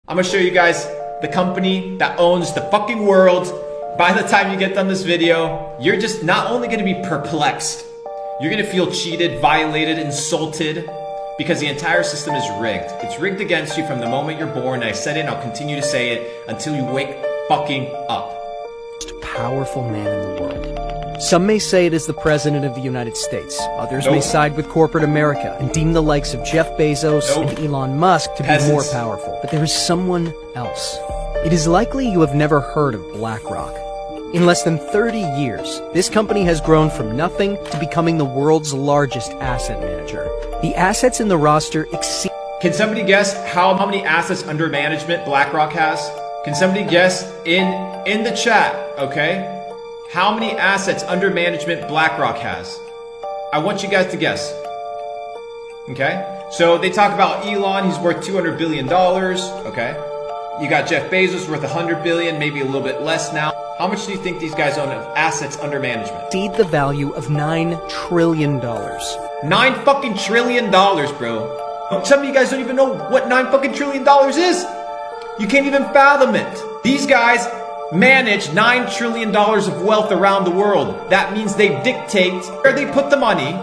I'm gonna show you guys the company that owns the fucking world. By the time you get done this video, you're just not only gonna be perplexed, you're gonna feel cheated, violated, insulted, because the entire system is rigged. It's rigged against you from the moment you're born. I said it and I'll continue to say it until you wake fucking up. Most powerful man in the world. Some may say it is the President of the United States. Others may side with corporate America and deem the likes of Jeff Bezos and Elon Musk to be more powerful. But there is someone else. It is likely you have never heard of BlackRock. In less than 30 years, this company has grown from nothing to becoming the world's largest asset manager. The assets in the roster exceed... Can somebody guess how many assets under management BlackRock has? Can somebody guess in the chat, okay? How many assets under management BlackRock has? I want you guys to guess. Okay? So they talk about Elon, he's worth $200 billion. Okay? You got Jeff Bezos worth $100 billion, maybe a little bit less now. How much do you think these guys own of assets under management? Exceed the value of $9 trillion. $9 fucking trillion, bro. Some of you guys don't even know what $9 fucking trillion is. You can't even fathom it. These guys manage $9 trillion of wealth around the world. That means they dictate where they put the money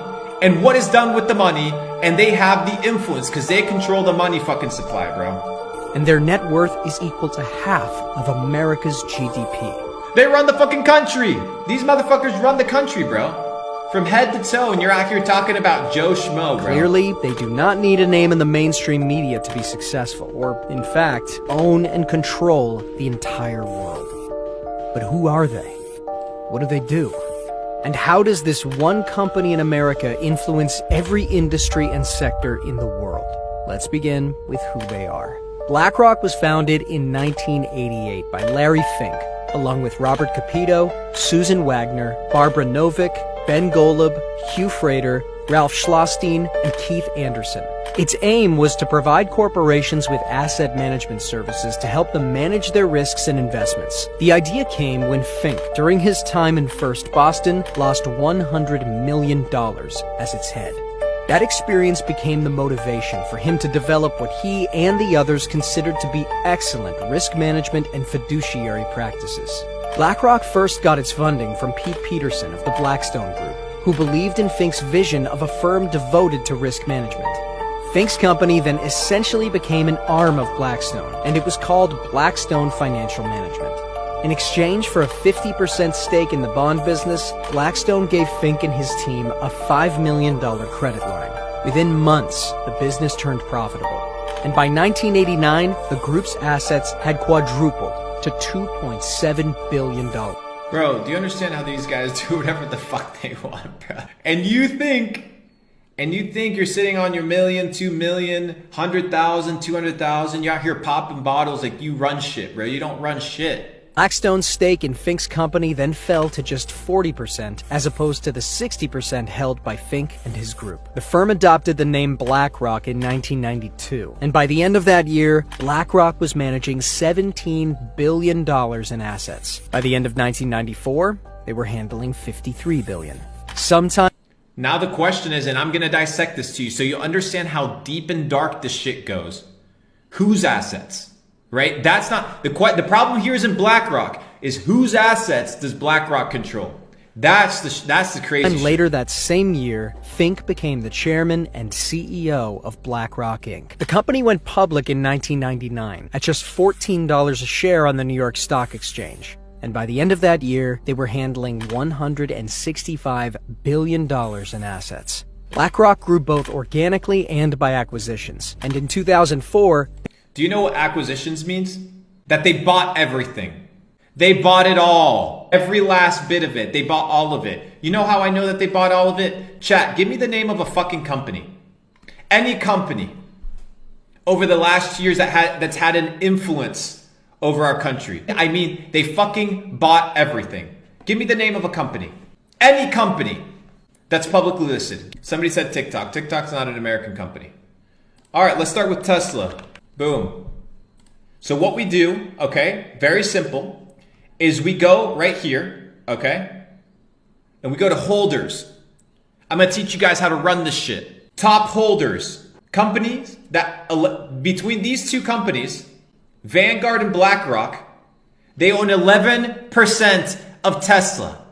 and what is done with the money, and they have the influence because they control the money fucking supply, bro. And their net worth is equal to half of America's GDP. They run the fucking country. These motherfuckers run the country, bro. From head to toe, and you're out here talking about Joe Schmo, bro. Clearly, they do not need a name in the mainstream media to be successful, or, in fact, own and control the entire world. But who are they? What do they do? And how does this one company in America influence every industry and sector in the world? Let's begin with who they are. BlackRock was founded in 1988 by Larry Fink, along with Robert Kapito, Susan Wagner, Barbara Novick, Ben Golub, Hugh Frater, Ralph Schlosstein, and Keith Anderson. Its aim was to provide corporations with asset management services to help them manage their risks and investments. The idea came when Fink, during his time in First Boston, lost $100 million as its head. That experience became the motivation for him to develop what he and the others considered to be excellent risk management and fiduciary practices. BlackRock first got its funding from Pete Peterson of the Blackstone Group, who believed in Fink's vision of a firm devoted to risk management. Fink's company then essentially became an arm of Blackstone, and it was called Blackstone Financial Management. In exchange for a 50% stake in the bond business, Blackstone gave Fink and his team a $5 million credit line. Within months, the business turned profitable, and by 1989, the group's assets had quadrupled to $2.7 billion. Bro, do you understand how these guys do whatever the fuck they want, bro? And you think you're sitting on your million, 2 million, 100,000, 200,000, you're out here popping bottles like you run shit, bro. You don't run shit. Blackstone's stake in Fink's company then fell to just 40%, as opposed to the 60% held by Fink and his group. The firm adopted the name BlackRock in 1992, and by the end of that year, BlackRock was managing $17 billion in assets. By the end of 1994, they were handling $53 billion. Now the question is, and I'm gonna dissect this to you so you understand how deep and dark this shit goes. Whose assets? Right? That's not the problem here isn't BlackRock, is whose assets does BlackRock control? That's the crazy And shit. later that same year, Fink became the chairman and CEO of BlackRock Inc. The company went public in 1999 at just $14 a share on the New York Stock Exchange. And by the end of that year, they were handling $165 billion in assets. BlackRock grew both organically and by acquisitions. And in 2004, do you know what acquisitions means? That they bought everything. They bought it all. Every last bit of it. They bought all of it. You know how I know that they bought all of it? Chat, give me the name of a fucking company. Any company over the last years that's had an influence over our country. I mean, they fucking bought everything. Give me the name of a company. Any company that's publicly listed. Somebody said TikTok. TikTok's not an American company. All right, let's start with Tesla. Boom. So what we do, okay, very simple, is we go right here, okay, and we go to holders. I'm going to teach you guys how to run this shit. Top holders. Companies that, between these two companies, Vanguard and BlackRock, they own 11% of Tesla.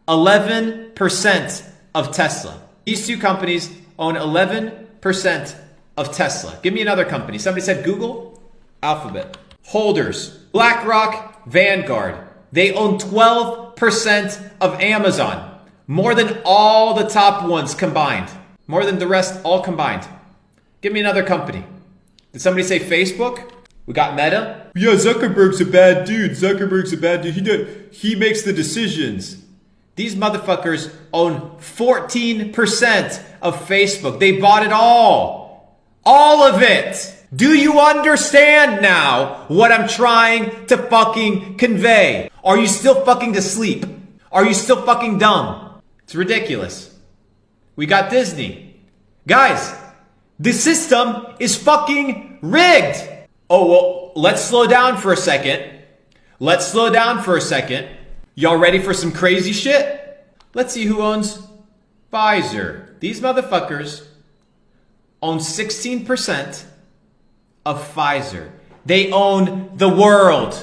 11% of Tesla. These two companies own 11% of Tesla. Give me another company. Somebody said Google? Alphabet. Holders. BlackRock, Vanguard. They own 12% of Amazon. More than all the top ones combined. More than the rest all combined. Give me another company. Did somebody say Facebook? We got Meta. Yeah, Zuckerberg's a bad dude. Zuckerberg's a bad dude. He makes the decisions. These motherfuckers own 14% of Facebook. They bought it all. All of it. Do you understand now what I'm trying to fucking convey? Are you still fucking asleep? Are you still fucking dumb? It's ridiculous. We got Disney. Guys, the system is fucking rigged. Oh, well, let's slow down for a second. Let's slow down for a second. Y'all ready for some crazy shit? Let's see who owns Pfizer. These motherfuckers own 16% of Pfizer. They own the world.